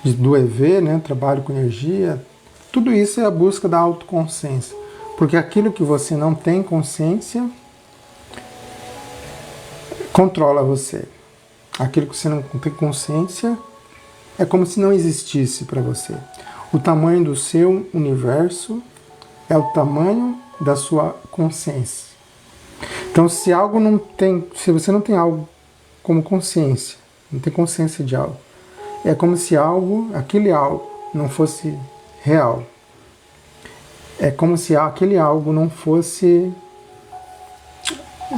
do EV, né, trabalho com energia, tudo isso é a busca da autoconsciência. Porque aquilo que você não tem consciência controla você. Aquilo que você não tem consciência é como se não existisse para você. O tamanho do seu universo é o tamanho da sua consciência. Então, se você não tem algo como consciência, não tem consciência de algo, é como se aquele algo não fosse real. É como se aquele algo não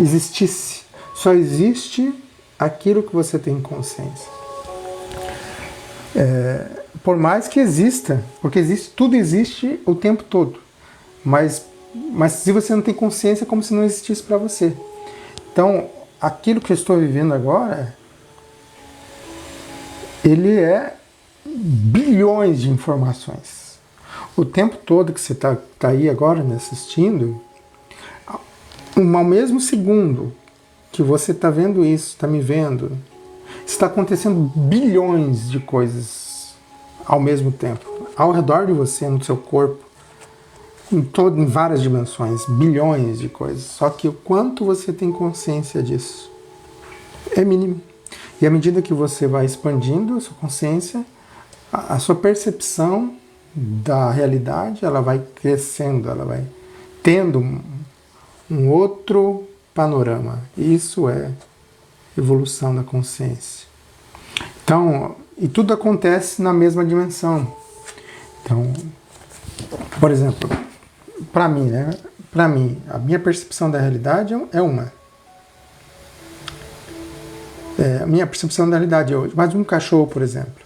existisse. Só existe aquilo que você tem consciência. Por mais que exista, porque tudo existe o tempo todo. Mas se você não tem consciência, é como se não existisse para você. Então, aquilo que eu estou vivendo agora, ele é bilhões de informações. O tempo todo que você está aí agora me assistindo, ao mesmo segundo que você está vendo isso, está me vendo, está acontecendo bilhões de coisas ao mesmo tempo, ao redor de você, no seu corpo, em várias dimensões, bilhões de coisas. Só que o quanto você tem consciência disso é mínimo. E à medida que você vai expandindo a sua consciência, a sua percepção da realidade, ela vai crescendo, ela vai tendo um outro panorama. Isso é evolução da consciência. Então, e tudo acontece na mesma dimensão. Então, por exemplo, para mim, né? Para mim, a minha percepção da realidade é uma. A minha percepção da realidade é hoje. Mas um cachorro, por exemplo,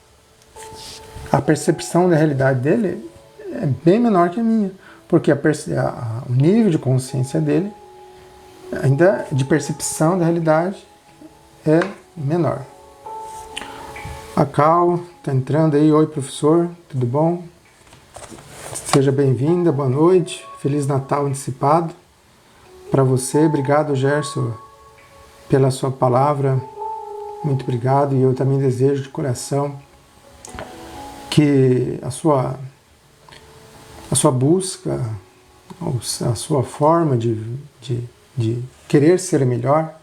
a percepção da realidade dele é bem menor que a minha, porque o nível de consciência dele, ainda de percepção da realidade, é menor. A Cal está entrando aí. Oi, professor, tudo bom? Seja bem-vinda, boa noite, Feliz Natal antecipado para você. Obrigado, Gerson, pela sua palavra, muito obrigado. E eu também desejo de coração que a sua busca, a sua forma de querer ser melhor,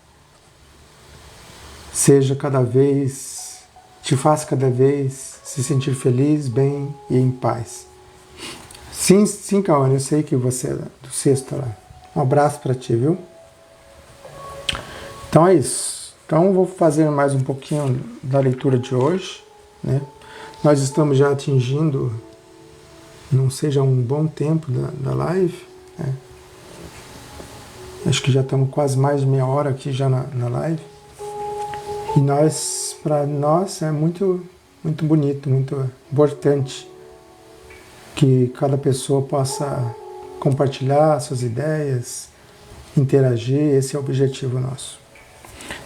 te faça cada vez se sentir feliz, bem e em paz. Sim, Cauane, eu sei que você é do sexto lá. Um abraço para ti, viu? Então é isso. Então vou fazer mais um pouquinho da leitura de hoje, né? Nós estamos já atingindo, não seja um bom tempo da live, né? Acho que já estamos quase mais de meia hora aqui já na live. E para nós é muito, muito bonito, muito importante que cada pessoa possa compartilhar suas ideias, interagir. Esse é o objetivo nosso.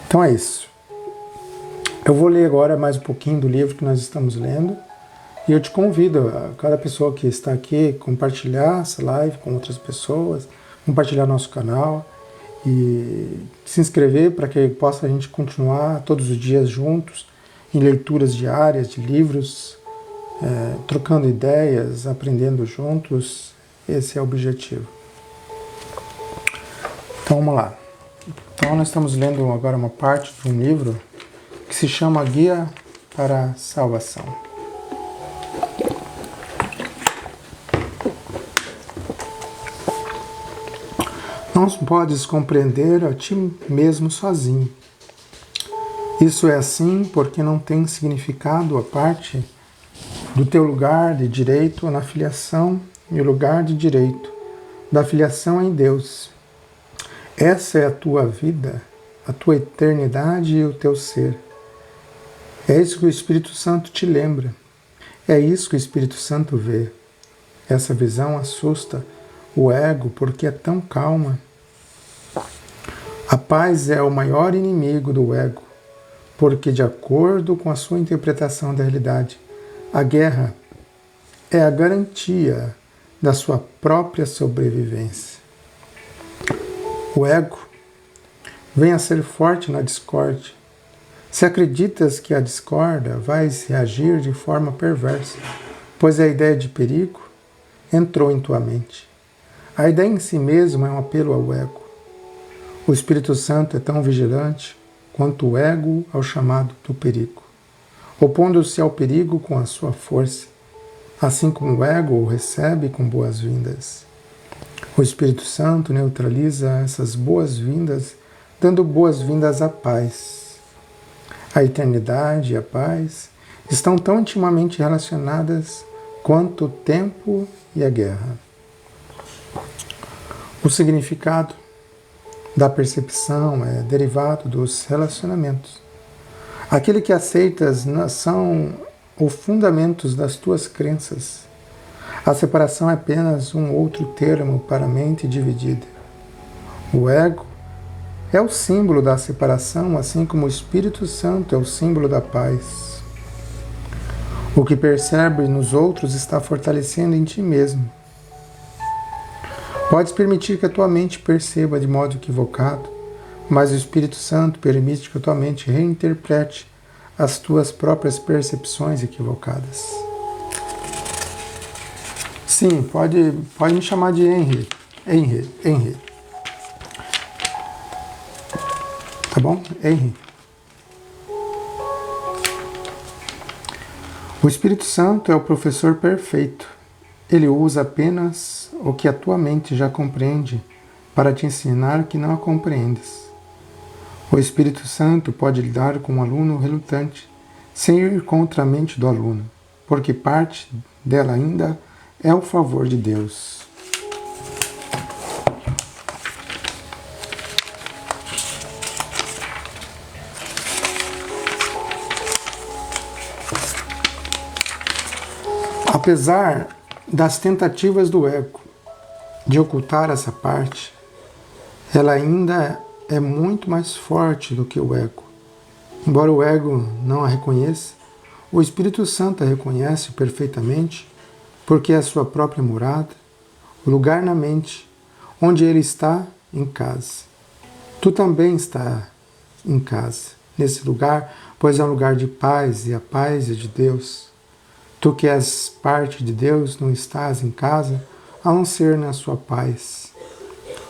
Então é isso. Eu vou ler agora mais um pouquinho do livro que nós estamos lendo. E eu te convido, a cada pessoa que está aqui, compartilhar essa live com outras pessoas, compartilhar nosso canal e se inscrever para que possa a gente continuar todos os dias juntos, em leituras diárias de livros, trocando ideias, aprendendo juntos. Esse é o objetivo. Então vamos lá. Então nós estamos lendo agora uma parte de um livro que se chama Guia para a Salvação. Não podes compreender a ti mesmo sozinho. Isso é assim porque não tem significado a parte do teu lugar de direito na filiação e o lugar de direito da filiação em Deus. Essa é a tua vida, a tua eternidade e o teu ser. É isso que o Espírito Santo te lembra. É isso que o Espírito Santo vê. Essa visão assusta o ego porque é tão calma. A paz é o maior inimigo do ego, porque, de acordo com a sua interpretação da realidade, a guerra é a garantia da sua própria sobrevivência. O ego vem a ser forte na discórdia. Se acreditas que a discórdia vai reagir de forma perversa, pois a ideia de perigo entrou em tua mente. A ideia em si mesma é um apelo ao ego. O Espírito Santo é tão vigilante quanto o ego ao chamado do perigo, opondo-se ao perigo com a sua força, assim como o ego o recebe com boas-vindas. O Espírito Santo neutraliza essas boas-vindas, dando boas-vindas à paz. A eternidade e a paz estão tão intimamente relacionadas quanto o tempo e a guerra. O significado da percepção é derivado dos relacionamentos. Aquele que aceitas são os fundamentos das tuas crenças. A separação é apenas um outro termo para a mente dividida. O ego é o símbolo da separação, assim como o Espírito Santo é o símbolo da paz. O que percebe nos outros está fortalecendo em ti mesmo. Podes permitir que a tua mente perceba de modo equivocado, mas o Espírito Santo permite que a tua mente reinterprete as tuas próprias percepções equivocadas. Sim, pode me chamar de Henry. Tá bom? Henry. O Espírito Santo é o professor perfeito. Ele usa apenas o que a tua mente já compreende para te ensinar o que não a compreendes. O Espírito Santo pode lidar com um aluno relutante, sem ir contra a mente do aluno, porque parte dela ainda é o favor de Deus. Apesar das tentativas do ego de ocultar essa parte, ela ainda é muito mais forte do que o ego. Embora o ego não a reconheça, o Espírito Santo a reconhece perfeitamente porque é a sua própria morada, o lugar na mente onde ele está em casa. Tu também está em casa, nesse lugar, pois é um lugar de paz e a paz é de Deus. Tu que és parte de Deus, não estás em casa, a não ser na sua paz.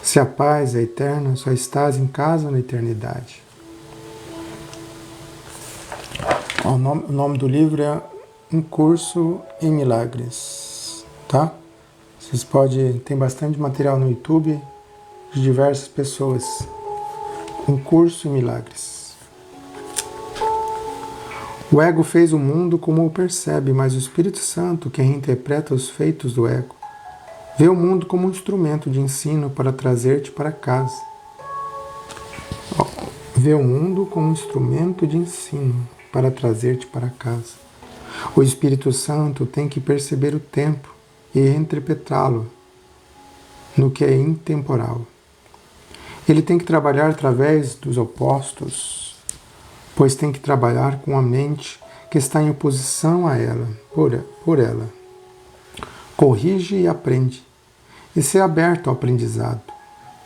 Se a paz é eterna, só estás em casa na eternidade. O nome do livro é Um Curso em Milagres, tá? Vocês podem, tem bastante material no YouTube de diversas pessoas. Um Curso em Milagres. O ego fez o mundo como o percebe, mas o Espírito Santo, que reinterpreta os feitos do ego, vê o mundo como um instrumento de ensino para trazer-te para casa. Vê o mundo como um instrumento de ensino para trazer-te para casa. O Espírito Santo tem que perceber o tempo e reinterpretá-lo no que é intemporal. Ele tem que trabalhar através dos opostos pois tem que trabalhar com a mente que está em oposição a ela, por ela. Corrige e aprende, e ser aberto ao aprendizado.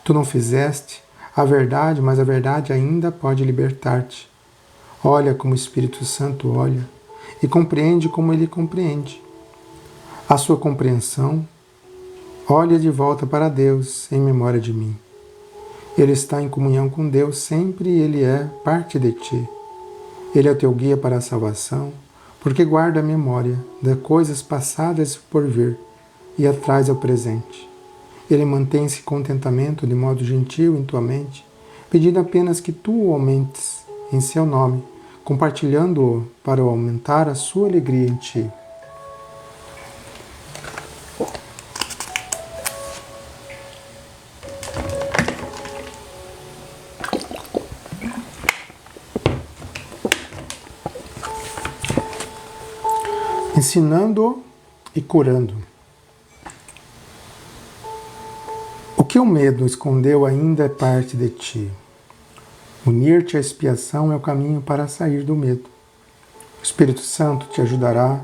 Tu não fizeste a verdade, mas a verdade ainda pode libertar-te. Olha como o Espírito Santo olha, e compreende como ele compreende. A sua compreensão, olha de volta para Deus em memória de mim. Ele está em comunhão com Deus sempre e ele é parte de ti. Ele é o teu guia para a salvação, porque guarda a memória das coisas passadas por vir e a traz ao presente. Ele mantém esse contentamento de modo gentil em tua mente, pedindo apenas que tu o aumentes em seu nome, compartilhando-o para aumentar a sua alegria em ti. Ensinando e curando. O que o medo escondeu ainda é parte de ti. Unir-te à expiação é o caminho para sair do medo. O Espírito Santo te ajudará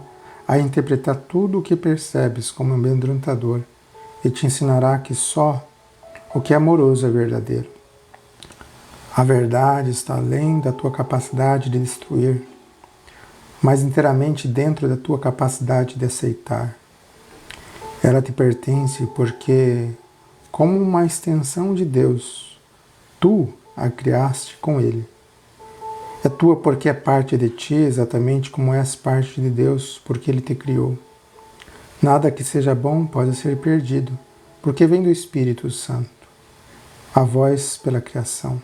a interpretar tudo o que percebes como amedrontador e te ensinará que só o que é amoroso é verdadeiro. A verdade está além da tua capacidade de destruir, mas inteiramente dentro da tua capacidade de aceitar. Ela te pertence porque, como uma extensão de Deus, tu a criaste com Ele. É tua porque é parte de ti, exatamente como és parte de Deus, porque Ele te criou. Nada que seja bom pode ser perdido, porque vem do Espírito Santo, a voz pela criação.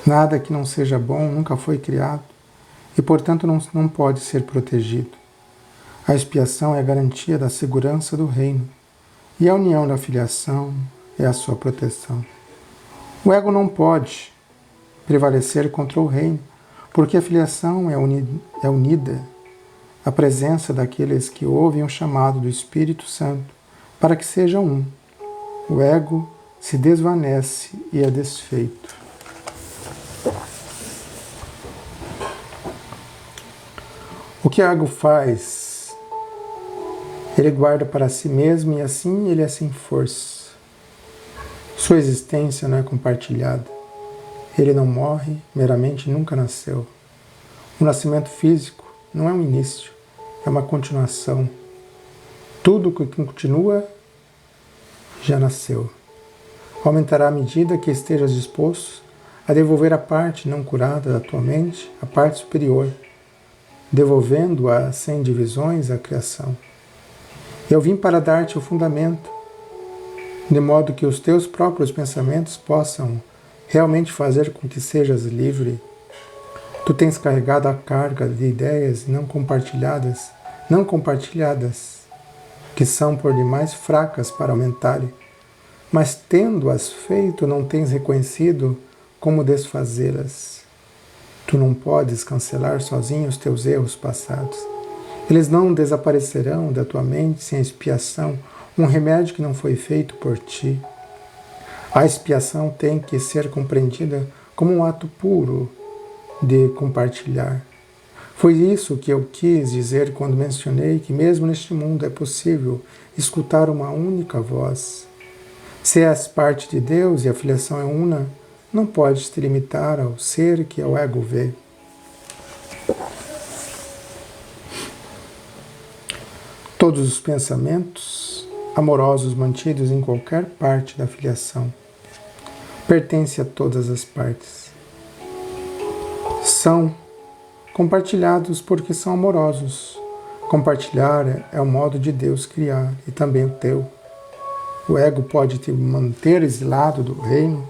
Nada que não seja bom nunca foi criado, e portanto não pode ser protegido. A expiação é a garantia da segurança do reino, e a união da filiação é a sua proteção. O ego não pode prevalecer contra o reino, porque a filiação é unida à presença daqueles que ouvem o chamado do Espírito Santo para que sejam um. O ego se desvanece e é desfeito. O que o ego faz? Ele guarda para si mesmo e assim ele é sem força. Sua existência não é compartilhada. Ele não morre, meramente nunca nasceu. O nascimento físico não é um início, é uma continuação. Tudo que continua já nasceu. Aumentará à medida que estejas disposto a devolver a parte não curada da tua mente, a parte superior, devolvendo-a sem divisões à criação. Eu vim para dar-te o fundamento, de modo que os teus próprios pensamentos possam realmente fazer com que sejas livre. Tu tens carregado a carga de ideias não compartilhadas, que são por demais fracas para aumentarem, mas tendo-as feito, não tens reconhecido como desfazê-las. Tu não podes cancelar sozinho os teus erros passados. Eles não desaparecerão da tua mente sem expiação, um remédio que não foi feito por ti. A expiação tem que ser compreendida como um ato puro de compartilhar. Foi isso que eu quis dizer quando mencionei que mesmo neste mundo é possível escutar uma única voz. Se és parte de Deus e a filiação é una, não podes te limitar ao ser que o ego vê. Todos os pensamentos amorosos mantidos em qualquer parte da filiação pertencem a todas as partes. São compartilhados porque são amorosos. Compartilhar é o modo de Deus criar e também o teu. O ego pode te manter exilado do reino,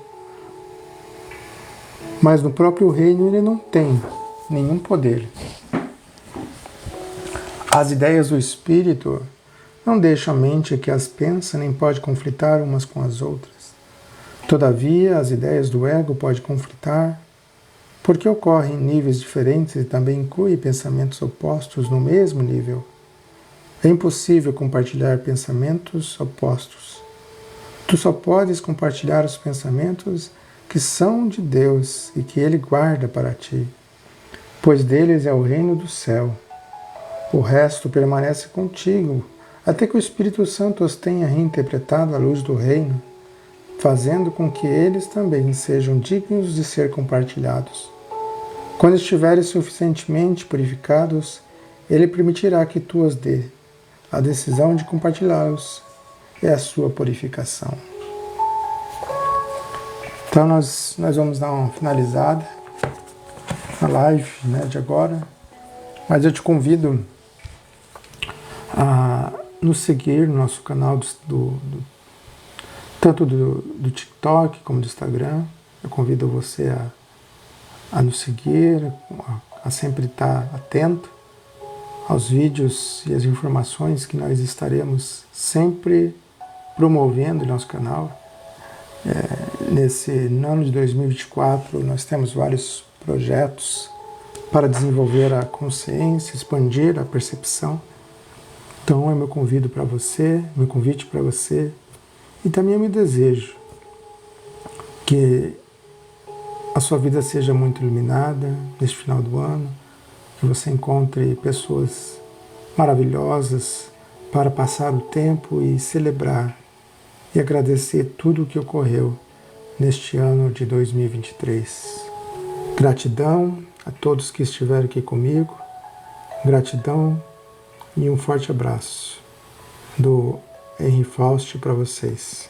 mas no próprio reino ele não tem nenhum poder. As ideias do espírito não deixam a mente que as pensa, nem pode conflitar umas com as outras. Todavia, as ideias do ego podem conflitar, porque ocorrem em níveis diferentes e também inclui pensamentos opostos no mesmo nível. É impossível compartilhar pensamentos opostos. Tu só podes compartilhar os pensamentos que são de Deus e que Ele guarda para ti, pois deles é o reino do céu. O resto permanece contigo, até que o Espírito Santo os tenha reinterpretado à luz do reino, fazendo com que eles também sejam dignos de ser compartilhados. Quando estiveres suficientemente purificados, Ele permitirá que tu os dê. A decisão de compartilhá-los é a sua purificação. Então nós vamos dar uma finalizada na live, né, de agora, mas eu te convido a nos seguir no nosso canal tanto do TikTok como do Instagram. Eu convido você a nos seguir, a sempre estar atento aos vídeos e às informações que nós estaremos sempre promovendo no nosso canal. Nesse ano de 2024, nós temos vários projetos para desenvolver a consciência, expandir a percepção. Então é meu convite para você e também é meu desejo que a sua vida seja muito iluminada neste final do ano, que você encontre pessoas maravilhosas para passar o tempo e celebrar e agradecer tudo o que ocorreu neste ano de 2023. Gratidão a todos que estiveram aqui comigo, gratidão e um forte abraço do Henry Faust para vocês.